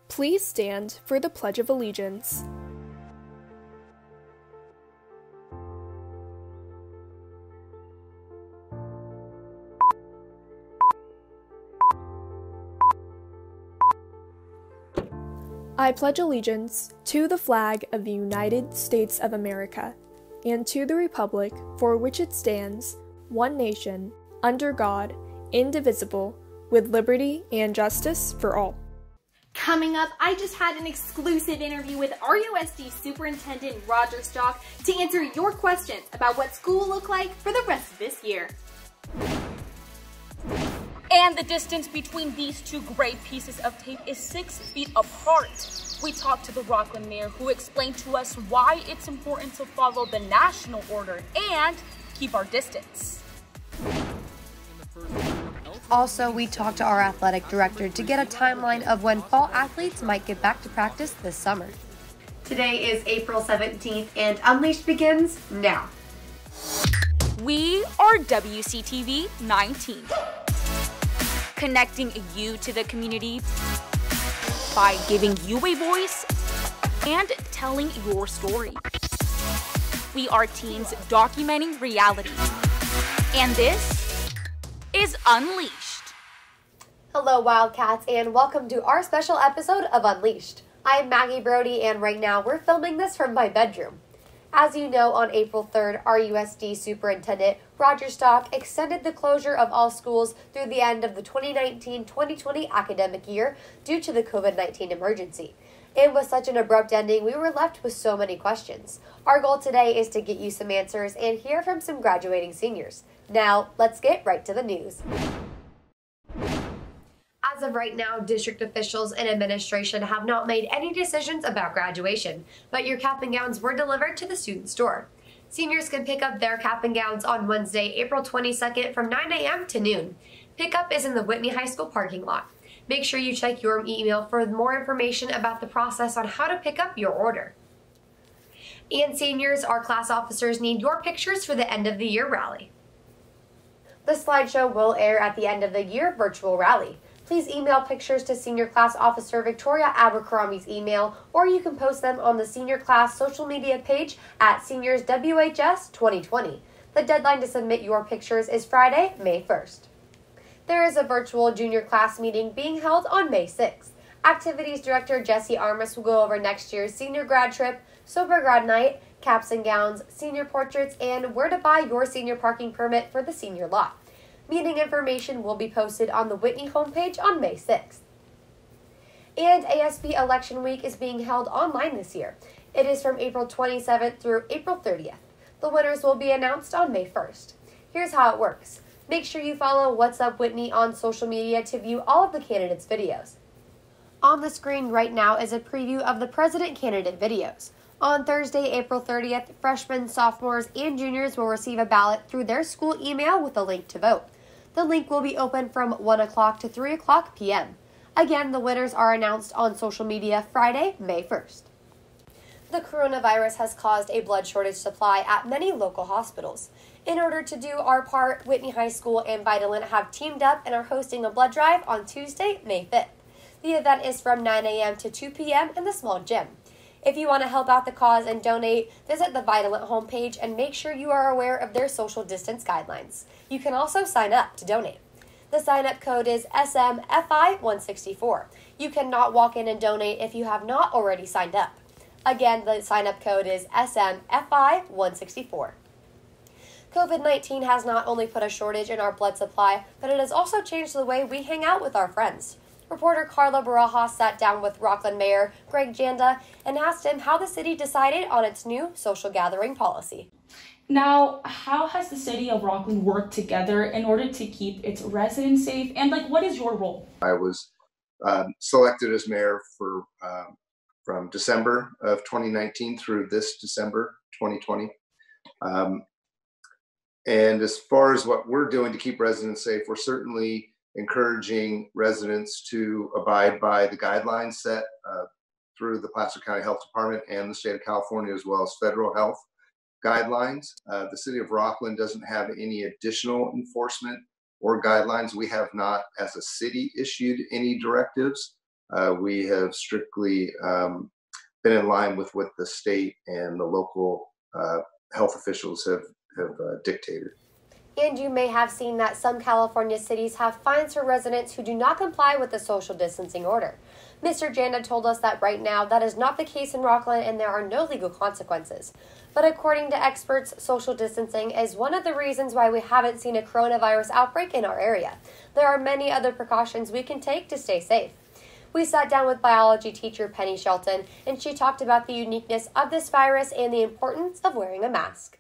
Please stand for the Pledge of Allegiance. I pledge allegiance to the flag of the United States of America and to the republic for which it stands, one nation, under God, indivisible, with liberty and justice for all. Coming up, I just had an exclusive interview with RUSD Superintendent Roger Stock to answer your questions about what school will look like for the rest of this year. And the distance between these two gray pieces of tape is 6 feet apart. We talked to the Rockland mayor, who explained to us why it's important to follow the national order and keep our distance. Also, we talked to our athletic director to get a timeline of when fall athletes might get back to practice this summer. Today is April 17th and Unleashed begins now. We are WCTV 19, connecting you to the community by giving you a voice and telling your story. We are teens documenting reality, and this is Unleashed. Hello, Wildcats, and welcome to our special episode of Unleashed. I'm Maggie Brody, and right now we're filming this from my bedroom. As you know, on April 3rd, RUSD Superintendent Roger Stock extended the closure of all schools through the end of the 2019-2020 academic year due to the COVID-19 emergency. And with such an abrupt ending, we were left with so many questions. Our goal today is to get you some answers and hear from some graduating seniors. Now, let's get right to the news. As of right now, district officials and administration have not made any decisions about graduation, but your cap and gowns were delivered to the student store. Seniors can pick up their cap and gowns on Wednesday, April 22nd from 9 a.m. to noon. Pickup is in the Whitney High School parking lot. Make sure you check your email for more information about the process on how to pick up your order. And seniors, our class officers need your pictures for the end of the year rally. The slideshow will air at the end of the year virtual rally. Please email pictures to Senior Class Officer Victoria Abercrombie's email, or you can post them on the Senior Class social media page at Seniors WHS 2020. The deadline to submit your pictures is Friday, May 1st. There is a virtual junior class meeting being held on May 6th. Activities Director Jesse Armas will go over next year's senior grad trip, sober grad night, caps and gowns, senior portraits, and where to buy your senior parking permit for the senior lot. Meeting information will be posted on the Whitney homepage on May 6th. And ASB Election Week is being held online this year. It is from April 27th through April 30th. The winners will be announced on May 1st. Here's how it works. Make sure you follow What's Up Whitney on social media to view all of the candidates' videos. On the screen right now is a preview of the president candidate videos. On Thursday, April 30th, freshmen, sophomores, and juniors will receive a ballot through their school email with a link to vote. The link will be open from 1 o'clock to 3 o'clock p.m. Again, the winners are announced on social media Friday, May 1st. The coronavirus has caused a blood shortage supply at many local hospitals. In order to do our part, Whitney High School and Vitalant have teamed up and are hosting a blood drive on Tuesday, May 5th. The event is from 9 a.m. to 2 p.m. in the small gym. If you want to help out the cause and donate, visit the Vitalant homepage and make sure you are aware of their social distance guidelines. You can also sign up to donate. The sign-up code is SMFI164. You cannot walk in and donate if you have not already signed up. Again, the sign-up code is SMFI164. COVID-19 has not only put a shortage in our blood supply, but it has also changed the way we hang out with our friends. Reporter Carla Barajas sat down with Rockland Mayor Greg Janda and asked him how the city decided on its new social gathering policy. Now, how has the city of Rockland worked together in order to keep its residents safe? And what is your role? I was selected as mayor for from December of 2019 through this December 2020. And as far as what we're doing to keep residents safe, we're certainly encouraging residents to abide by the guidelines set through the Placer County Health Department and the state of California, as well as federal health guidelines. The city of Rockland doesn't have any additional enforcement or guidelines. We have not, as a city, issued any directives we have strictly been in line with what the state and the local health officials have dictated. And you may have seen that some California cities have fines for residents who do not comply with the social distancing order. Mr. Janda told us that right now that is not the case in Rockland and there are no legal consequences. But according to experts, social distancing is one of the reasons why we haven't seen a coronavirus outbreak in our area. There are many other precautions we can take to stay safe. We sat down with biology teacher Penny Shelton, and she talked about the uniqueness of this virus and the importance of wearing a mask.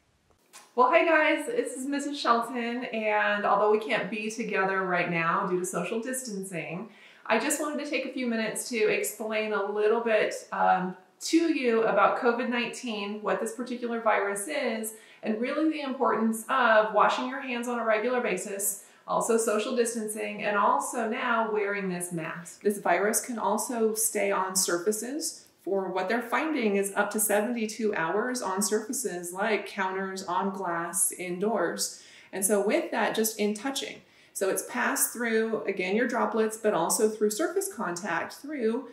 Well, hey guys, this is Mrs. Shelton, and although we can't be together right now due to social distancing, I just wanted to take a few minutes to explain a little bit to you about COVID-19, what this particular virus is, and really the importance of washing your hands on a regular basis, also social distancing, and also now wearing this mask. This virus can also stay on surfaces for what they're finding is up to 72 hours on surfaces like counters, on glass, indoors. And so with that, just in touching. So it's passed through, again, your droplets, but also through surface contact, through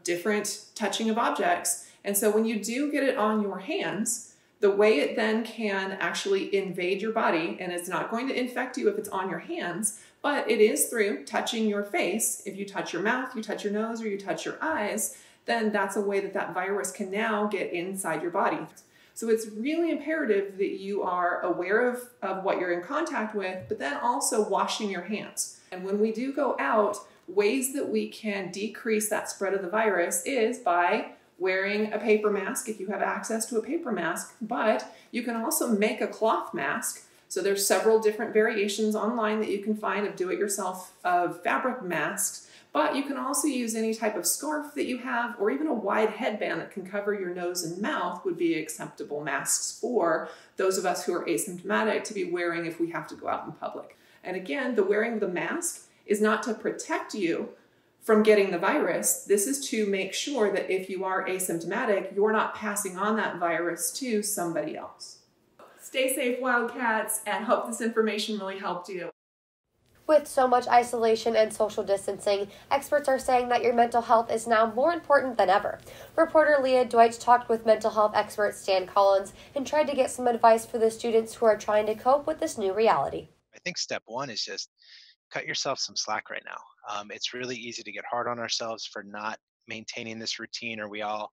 different touching of objects. And so when you do get it on your hands, the way it then can actually invade your body, and it's not going to infect you if it's on your hands, but it is through touching your face. If you touch your mouth, you touch your nose, or you touch your eyes, then that's a way that that virus can now get inside your body. So it's really imperative that you are aware of what you're in contact with, but then also washing your hands. And when we do go out, ways that we can decrease that spread of the virus is by wearing a paper mask if you have access to a paper mask, but you can also make a cloth mask. So there's several different variations online that you can find of do-it-yourself of fabric masks. But you can also use any type of scarf that you have, or even a wide headband that can cover your nose and mouth would be acceptable masks for those of us who are asymptomatic to be wearing if we have to go out in public. And again, the wearing of the mask is not to protect you from getting the virus. This is to make sure that if you are asymptomatic, you're not passing on that virus to somebody else. Stay safe, Wildcats, and hope this information really helped you. With so much isolation and social distancing, experts are saying that your mental health is now more important than ever. Reporter Leah Deutsch talked with mental health expert Stan Collins and tried to get some advice for the students who are trying to cope with this new reality. I think step one is just cut yourself some slack right now. It's really easy to get hard on ourselves for not maintaining this routine, or we all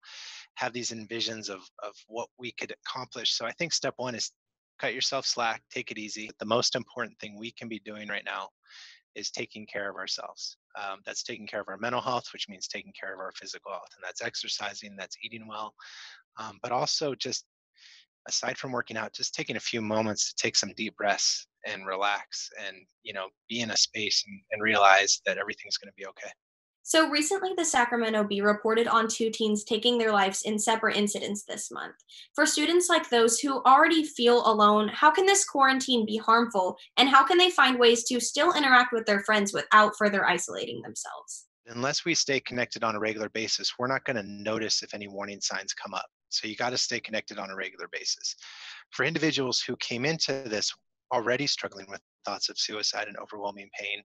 have these envisions of what we could accomplish. So I think step one is cut yourself slack, take it easy. The most important thing we can be doing right now is taking care of ourselves. That's taking care of our mental health, which means taking care of our physical health. And that's exercising, that's eating well, but also just aside from working out, just taking a few moments to take some deep breaths and relax and, be in a space and realize that everything's going to be okay. So recently, the Sacramento Bee reported on 2 teens taking their lives in separate incidents this month. For students like those who already feel alone, how can this quarantine be harmful, and how can they find ways to still interact with their friends without further isolating themselves? Unless we stay connected on a regular basis, we're not going to notice if any warning signs come up. So you got to stay connected on a regular basis. For individuals who came into this already struggling with thoughts of suicide and overwhelming pain,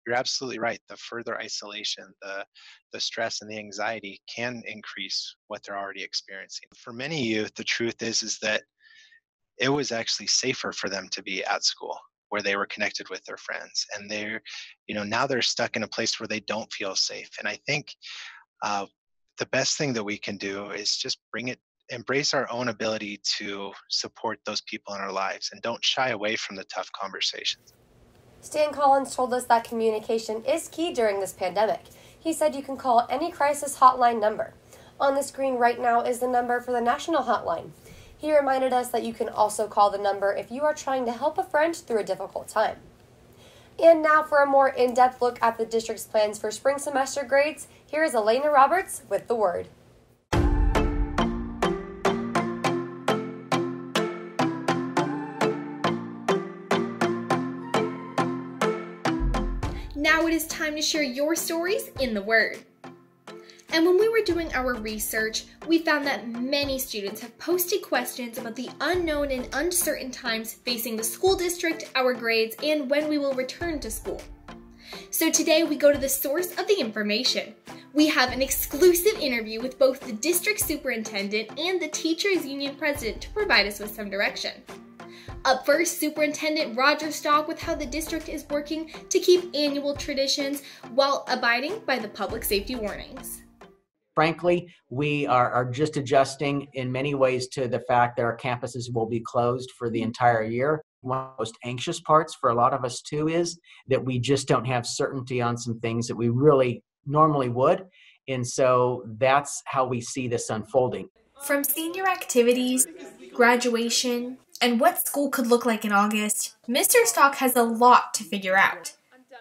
you're absolutely right. The further isolation, the stress and the anxiety can increase what they're already experiencing. For many youth, the truth is that it was actually safer for them to be at school where they were connected with their friends. And they're, now they're stuck in a place where they don't feel safe. And I think the best thing that we can do is just embrace our own ability to support those people in our lives and don't shy away from the tough conversations. Stan Collins told us that communication is key during this pandemic. He said you can call any crisis hotline number. On the screen right now is the number for the national hotline. He reminded us that you can also call the number if you are trying to help a friend through a difficult time. And now for a more in-depth look at the district's plans for spring semester grades, here is Elena Roberts with the word. Now it is time to share your stories in the Word. And when we were doing our research, we found that many students have posted questions about the unknown and uncertain times facing the school district, our grades, and when we will return to school. So today we go to the source of the information. We have an exclusive interview with both the district superintendent and the teachers union president to provide us with some direction. Up first, Superintendent Roger Stock with how the district is working to keep annual traditions while abiding by the public safety warnings. Frankly, we are just adjusting in many ways to the fact that our campuses will be closed for the entire year. One of the most anxious parts for a lot of us too is that we just don't have certainty on some things that we really normally would. And so that's how we see this unfolding. From senior activities, graduation, and what school could look like in August, Mr. Stock has a lot to figure out.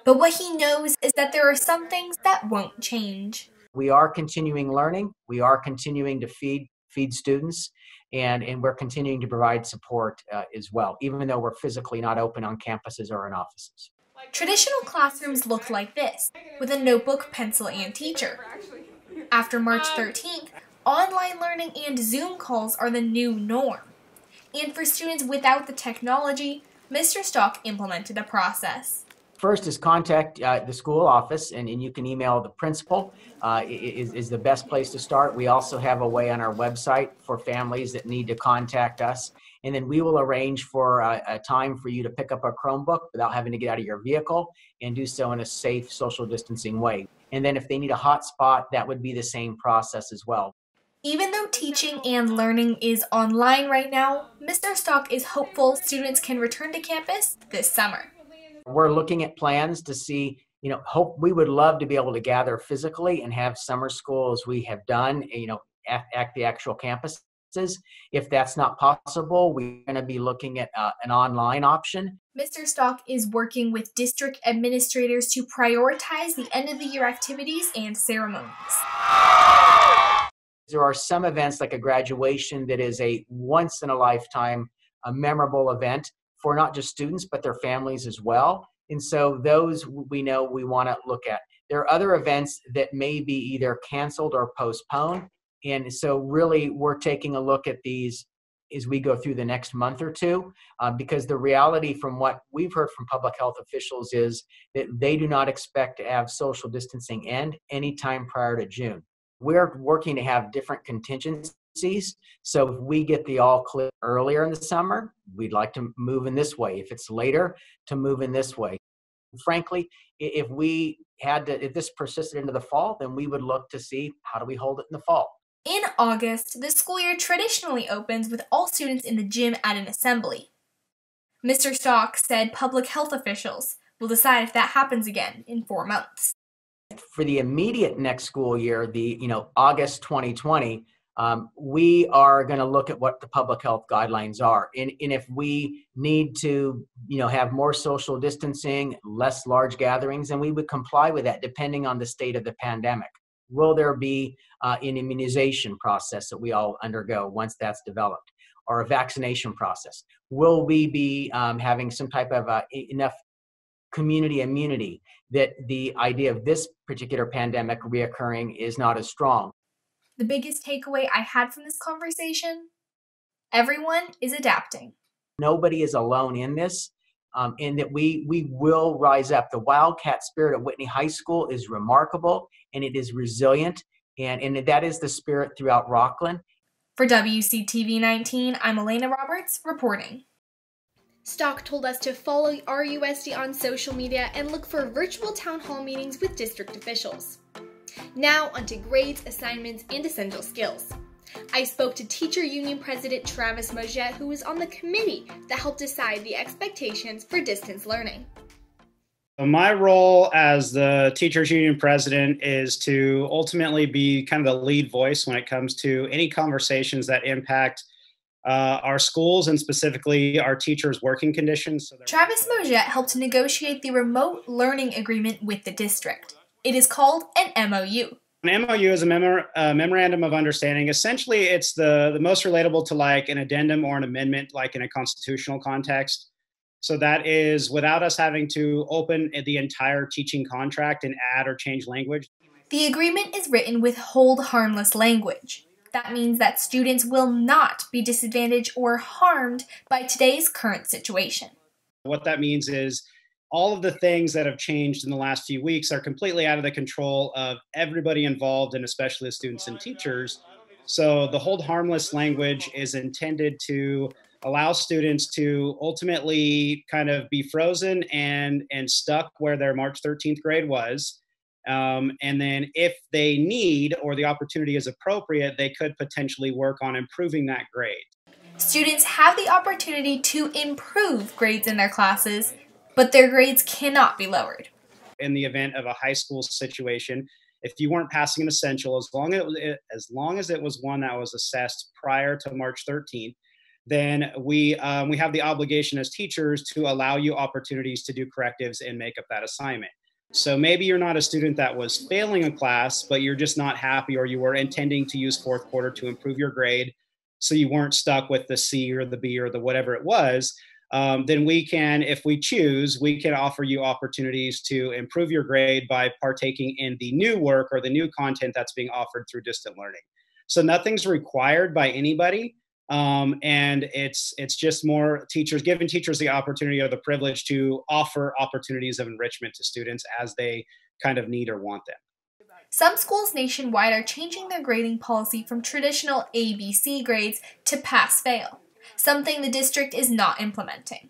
But what he knows is that there are some things that won't change. We are continuing learning. We are continuing to feed students, and we're continuing to provide support as well, even though we're physically not open on campuses or in offices. Traditional classrooms looked like this, with a notebook, pencil, and teacher. After March 13th, online learning and Zoom calls are the new norm. And for students without the technology, Mr. Stock implemented a process. First is contact the school office, and you can email the principal is the best place to start. We also have a way on our website for families that need to contact us. And then we will arrange for a time for you to pick up a Chromebook without having to get out of your vehicle and do so in a safe social distancing way. And then if they need a hotspot, that would be the same process as well. Even though teaching and learning is online right now, Mr. Stock is hopeful students can return to campus this summer. We're looking at plans to see, we would love to be able to gather physically and have summer school as we have done, at the actual campuses. If that's not possible, we're going to be looking at an online option. Mr. Stock is working with district administrators to prioritize the end of the year activities and ceremonies. There are some events like a graduation that is a once in a lifetime, a memorable event for not just students, but their families as well. And so those we know we want to look at. There are other events that may be either canceled or postponed. And so really we're taking a look at these as we go through the next month or two, because the reality from what we've heard from public health officials is that they do not expect to have social distancing end anytime prior to June. We're working to have different contingencies. So if we get the all clear earlier in the summer, we'd like to move in this way. If it's later, to move in this way. Frankly, if this persisted into the fall, then we would look to see how do we hold it in the fall. In August, the school year traditionally opens with all students in the gym at an assembly. Mr. Stock said public health officials will decide if that happens again in 4 months. For the immediate next school year, August 2020, we are going to look at what the public health guidelines are. And if we need to, have more social distancing, less large gatherings, then we would comply with that depending on the state of the pandemic. Will there be an immunization process that we all undergo once that's developed, or a vaccination process? Will we be having some type of enough community immunity that the idea of this particular pandemic reoccurring is not as strong? The biggest takeaway I had from this conversation, everyone is adapting. Nobody is alone in this, and that we will rise up. The Wildcat spirit at Whitney High School is remarkable, and it is resilient, and that is the spirit throughout Rockland. For WCTV 19, I'm Elena Roberts reporting. Stock told us to follow RUSD on social media and look for virtual town hall meetings with district officials. Now onto grades, assignments, and essential skills. I spoke to Teacher Union President Travis Moget, who was on the committee that helped decide the expectations for distance learning. My role as the Teachers Union President is to ultimately be kind of the lead voice when it comes to any conversations that impact our schools and specifically our teachers' working conditions. Travis Moget helped negotiate the remote learning agreement with the district. It is called an MOU. An MOU is a memorandum of understanding. Essentially, it's the most relatable to like an addendum or an amendment, like in a constitutional context. So that is without us having to open the entire teaching contract and add or change language. The agreement is written with hold harmless language. That means that students will not be disadvantaged or harmed by today's current situation. What that means is all of the things that have changed in the last few weeks are completely out of the control of everybody involved, and especially the students and teachers. So the hold harmless language is intended to allow students to ultimately kind of be frozen and stuck where their March 13th grade was. And then if they need or the opportunity is appropriate, they could potentially work on improving that grade. Students have the opportunity to improve grades in their classes, but their grades cannot be lowered. In the event of a high school situation, if you weren't passing an essential, as long as it was one that was assessed prior to March 13th, then we have the obligation as teachers to allow you opportunities to do correctives and make up that assignment. So maybe you're not a student that was failing a class, but you're just not happy, or you were intending to use fourth quarter to improve your grade, so you weren't stuck with the C or the B or the whatever it was. Then we can, if we choose, we can offer you opportunities to improve your grade by partaking in the new work or the new content that's being offered through distant learning. So nothing's required by anybody. And it's just more teachers, giving teachers the opportunity or the privilege to offer opportunities of enrichment to students as they kind of need or want them. Some schools nationwide are changing their grading policy from traditional ABC grades to pass-fail, something the district is not implementing.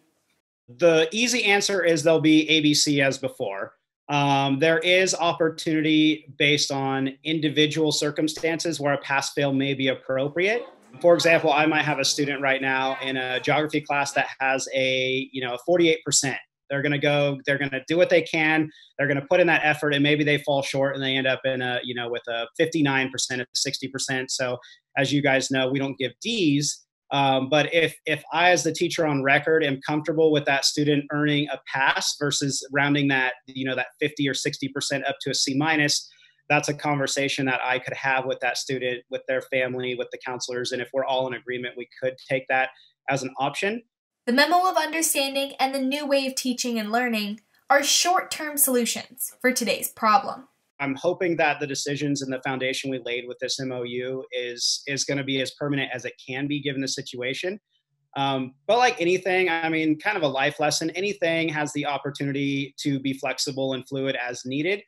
The easy answer is there'll be ABC as before. There is opportunity based on individual circumstances where a pass-fail may be appropriate. For example, I might have a student right now in a geography class that has a 48%. They're going to do what they can. They're going to put in that effort, and maybe they fall short and they end up in with a 59%, a 60%. So as you guys know, we don't give Ds. But if I, as the teacher on record, am comfortable with that student earning a pass versus rounding that, that 50 or 60% up to a C minus, that's a conversation that I could have with that student, with their family, with the counselors. And if we're all in agreement, we could take that as an option. The Memo of Understanding and the new way of teaching and learning are short-term solutions for today's problem. I'm hoping that the decisions and the foundation we laid with this MOU is going to be as permanent as it can be given the situation. But like anything, I mean, kind of a life lesson, anything has the opportunity to be flexible and fluid as needed.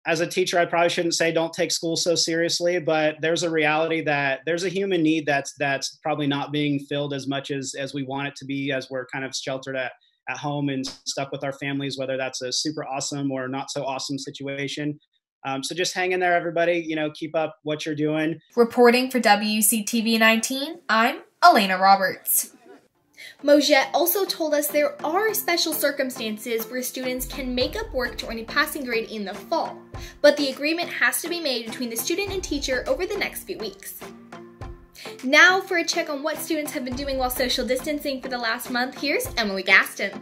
As a teacher, I probably shouldn't say don't take school so seriously, but there's a reality that there's a human need that's probably not being filled as much as we want it to be, as we're kind of sheltered at home and stuck with our families, whether that's a super awesome or not so awesome situation. So just hang in there, everybody. Keep up what you're doing. Reporting for WCTV 19, I'm Elena Roberts. Mojette also told us there are special circumstances where students can make up work to earn a passing grade in the fall, but the agreement has to be made between the student and teacher over the next few weeks. Now for a check on what students have been doing while social distancing for the last month, here's Emily Gaston.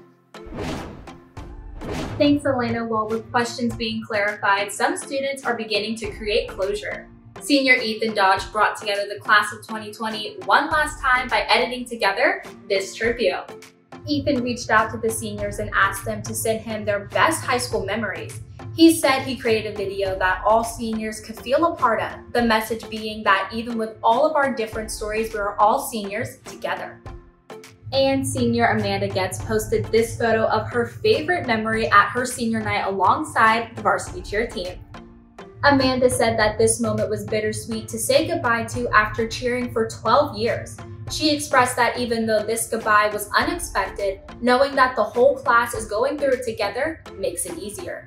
Thanks, Elena. Well, with questions being clarified, some students are beginning to create closure. Senior Ethan Dodge brought together the class of 2020 one last time by editing together this tribute. Ethan reached out to the seniors and asked them to send him their best high school memories. He said he created a video that all seniors could feel a part of, the message being that even with all of our different stories, we are all seniors together. And senior Amanda Getz posted this photo of her favorite memory at her senior night alongside the varsity cheer team. Amanda said that this moment was bittersweet to say goodbye to after cheering for 12 years. She expressed that even though this goodbye was unexpected, knowing that the whole class is going through it together makes it easier.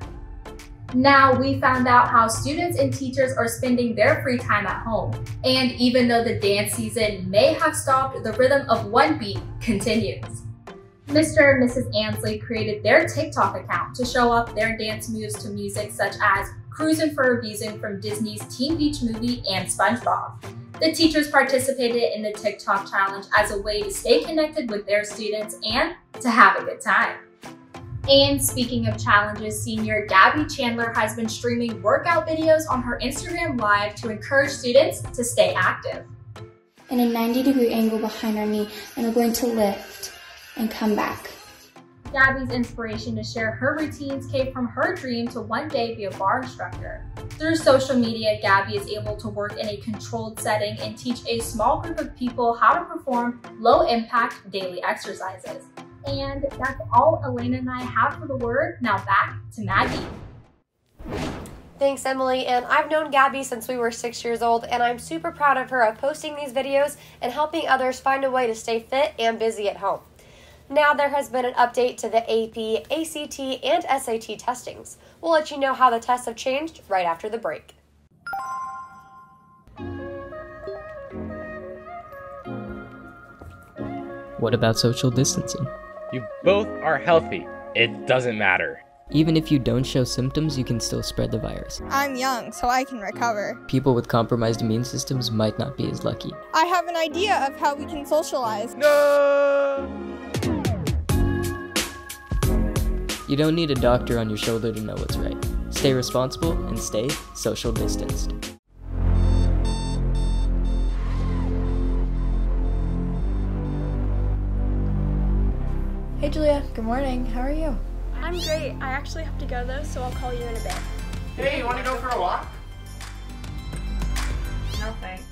Now we found out how students and teachers are spending their free time at home. And even though the dance season may have stopped, the rhythm of one beat continues. Mr. and Mrs. Ansley created their TikTok account to show off their dance moves to music such as Cruisin' for a Reason from Disney's Teen Beach Movie and SpongeBob. The teachers participated in the TikTok challenge as a way to stay connected with their students and to have a good time. And speaking of challenges, senior Gabby Chandler has been streaming workout videos on her Instagram Live to encourage students to stay active. And a 90-degree angle behind our knee, and we're going to lift and come back. Gabby's inspiration to share her routines came from her dream to one day be a bar instructor. Through social media, Gabby is able to work in a controlled setting and teach a small group of people how to perform low-impact daily exercises. And that's all Elena and I have for the word. Now back to Maggie. Thanks, Emily. And I've known Gabby since we were 6 years old, and I'm super proud of her of posting these videos and helping others find a way to stay fit and busy at home. Now there has been an update to the AP, ACT, and SAT testings. We'll let you know how the tests have changed right after the break. What about social distancing? You both are healthy. It doesn't matter. Even if you don't show symptoms, you can still spread the virus. I'm young, so I can recover. People with compromised immune systems might not be as lucky. I have an idea of how we can socialize. No! You don't need a doctor on your shoulder to know what's right. Stay responsible and stay social distanced. Hey Julia, good morning. How are you? I'm great. I actually have to go though, so I'll call you in a bit. Hey, you want to go for a walk? No thanks.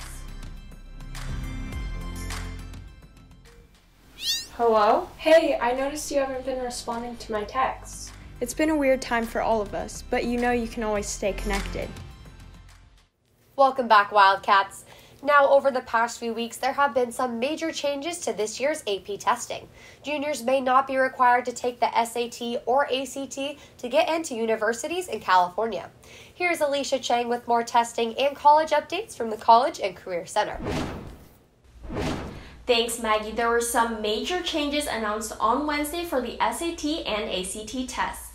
Hello? Hey, I noticed you haven't been responding to my texts. It's been a weird time for all of us, but you know you can always stay connected. Welcome back, Wildcats. Now, over the past few weeks, there have been some major changes to this year's AP testing. Juniors may not be required to take the SAT or ACT to get into universities in California. Here's Alicia Chang with more testing and college updates from the College and Career Center. Thanks, Maggie. There were some major changes announced on Wednesday for the SAT and ACT tests.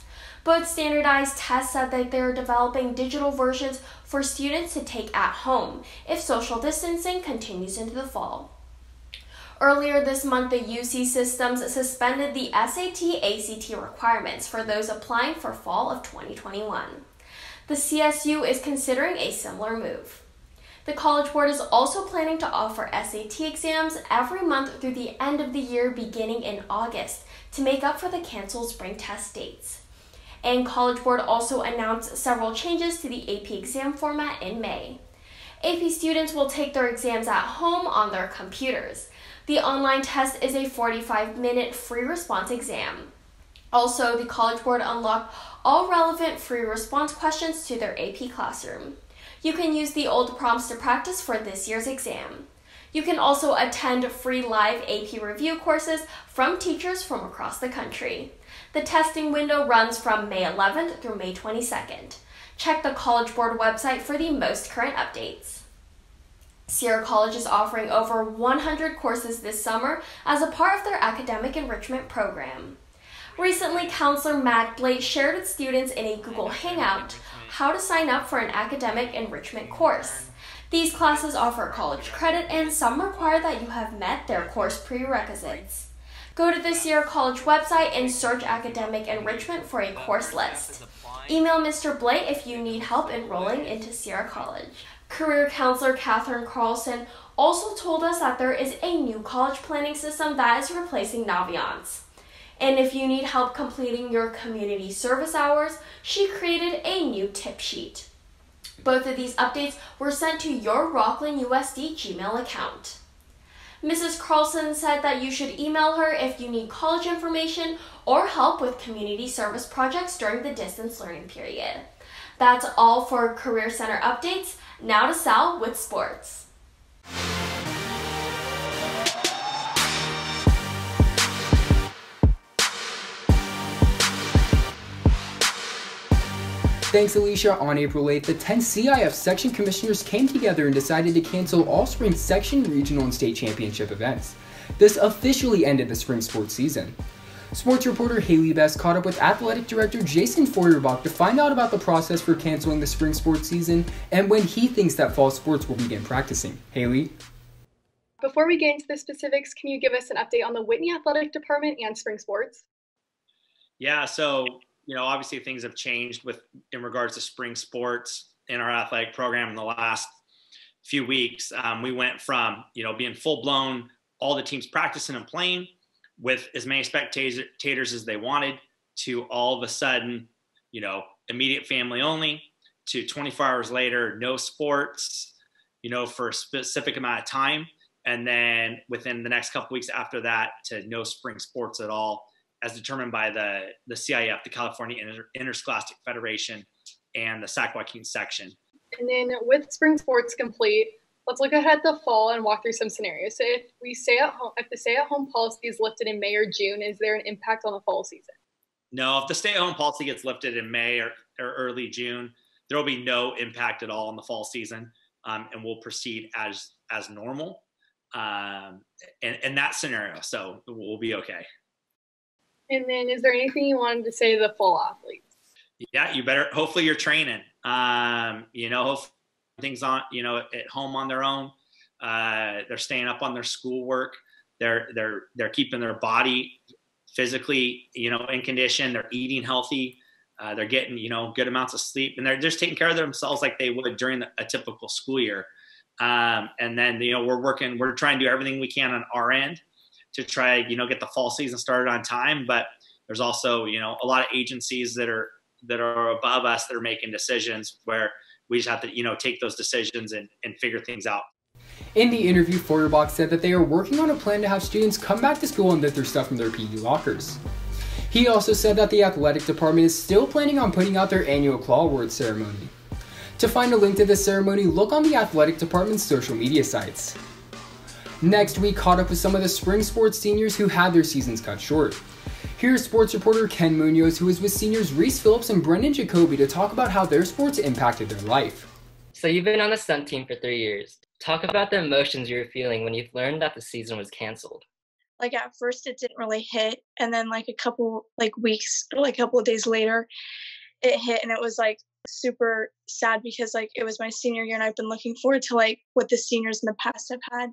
Both standardized tests said that they're developing digital versions for students to take at home if social distancing continues into the fall. Earlier this month, the UC systems suspended the SAT-ACT requirements for those applying for fall of 2021. The CSU is considering a similar move. The College Board is also planning to offer SAT exams every month through the end of the year beginning in August to make up for the canceled spring test dates. And College Board also announced several changes to the AP exam format in May. AP students will take their exams at home on their computers. The online test is a 45-minute free response exam. Also, the College Board unlocked all relevant free response questions to their AP classroom. You can use the old prompts to practice for this year's exam. You can also attend free live AP review courses from teachers from across the country. The testing window runs from May 11th through May 22nd. Check the College Board website for the most current updates. Sierra College is offering over 100 courses this summer as a part of their academic enrichment program. Recently, Counselor Matt Blake shared with students in a Google Hangout how to sign up for an academic enrichment course. These classes offer college credit and some require that you have met their course prerequisites. Go to the Sierra College website and search academic enrichment for a course list. Email Mr. Blake if you need help enrolling into Sierra College. Career Counselor Catherine Carlson also told us that there is a new college planning system that is replacing Naviance. And if you need help completing your community service hours, she created a new tip sheet. Both of these updates were sent to your Rockland USD Gmail account. Mrs. Carlson said that you should email her if you need college information or help with community service projects during the distance learning period. That's all for Career Center updates. Now to Sal with sports. Thanks, Alicia. On April 8th, the 10 CIF section commissioners came together and decided to cancel all spring section, regional, and state championship events. This officially ended the spring sports season. Sports reporter Haley Best caught up with athletic director Jason Feuerbach to find out about the process for canceling the spring sports season and when he thinks that fall sports will begin practicing. Haley? Before we get into the specifics, can you give us an update on the Whitney Athletic Department and spring sports? Yeah, so obviously things have changed in regards to spring sports in our athletic program in the last few weeks. We went from, being full blown, all the teams practicing and playing with as many spectators as they wanted to all of a sudden, immediate family only to 24 hours later, no sports, for a specific amount of time. And then within the next couple weeks after that to no spring sports at all. as determined by the CIF, the California Interscholastic Federation, and the Sac-Joaquin section. And then with spring sports complete, let's look ahead at the fall and walk through some scenarios. So if the stay-at-home policy is lifted in May or June, is there an impact on the fall season? No, if the stay-at-home policy gets lifted in May or early June, there will be no impact at all in the fall season, and we'll proceed as normal in that scenario. So we'll be okay. And then is there anything you wanted to say to the fall athletes? Yeah, you better, hopefully you're training, hopefully things on, at home on their own. They're staying up on their schoolwork. They're keeping their body physically, in condition.'re eating healthy. They're getting, good amounts of sleep, and they're just taking care of themselves like they would during a typical school year. And then, we're trying to do everything we can on our end to try, get the fall season started on time. But there's also, a lot of agencies that are above us that are making decisions where we just have to, take those decisions and figure things out. In the interview, Feuerbach said that they are working on a plan to have students come back to school and lift their stuff from their PE lockers. He also said that the athletic department is still planning on putting out their annual claw award ceremony. To find a link to this ceremony, look on the athletic department's social media sites. Next, we caught up with some of the spring sports seniors who had their seasons cut short. Here's sports reporter Ken Munoz, who is with seniors Reese Phillips and Brendan Jacoby to talk about how their sports impacted their life. So you've been on the stunt team for 3 years. Talk about the emotions you were feeling when you learned that the season was canceled. Like at first it didn't really hit, and then like a couple weeks or like a couple of days later it hit, and it was like super sad because like it was my senior year and I've been looking forward to like what the seniors in the past have had.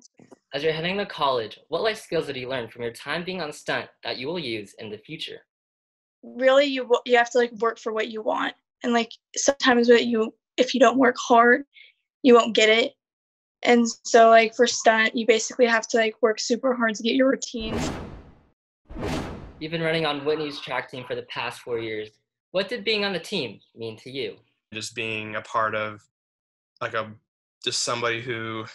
As you're heading to college, what life skills did you learn from your time being on stunt that you will use in the future? Really, you have to like work for what you want, and like sometimes if you don't work hard, you won't get it. And so like for stunt, you basically have to like work super hard to get your routines. You've been running on Whitney's track team for the past 4 years. What did being on the team mean to you? Just being a part of just somebody who,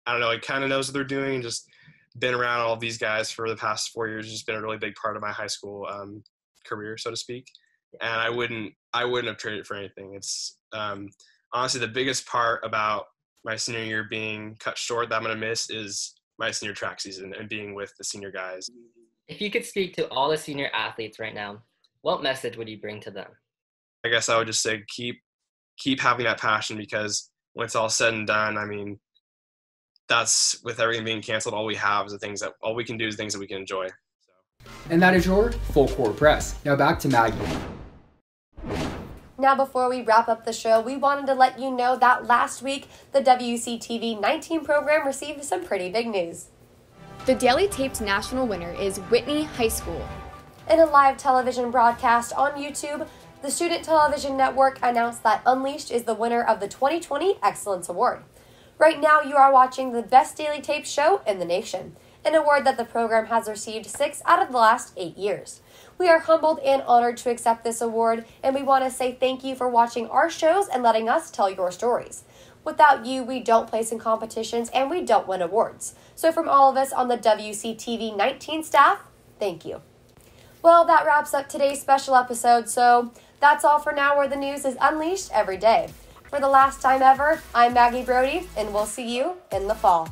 I don't know, kind of knows what they're doing, and just been around all these guys for the past 4 years. Just been a really big part of my high school career, so to speak. And I wouldn't have traded it for anything. It's honestly the biggest part about my senior year being cut short that I'm going to miss is my senior track season and being with the senior guys. If you could speak to all the senior athletes right now, what message would you bring to them? I guess I would just say keep having that passion, because when it's all said and done, I mean, that's, with everything being canceled, all we have is all we can do is things that we can enjoy. And that is your Full Court Press. Now back to Maggie. Now, before we wrap up the show, we wanted to let you know that last week, the WCTV 19 program received some pretty big news. The Daily Tapes national winner is Whitney High School. In a live television broadcast on YouTube, the Student Television Network announced that Unleashed is the winner of the 2020 Excellence Award. Right now, you are watching the best daily tape show in the nation, an award that the program has received 6 out of the last 8 years. We are humbled and honored to accept this award, and we want to say thank you for watching our shows and letting us tell your stories. Without you, we don't place in competitions and we don't win awards. So from all of us on the WCTV 19 staff, thank you. Well, that wraps up today's special episode, so that's all for now, where the news is unleashed every day. For the last time ever, I'm Maggie Brody, and we'll see you in the fall.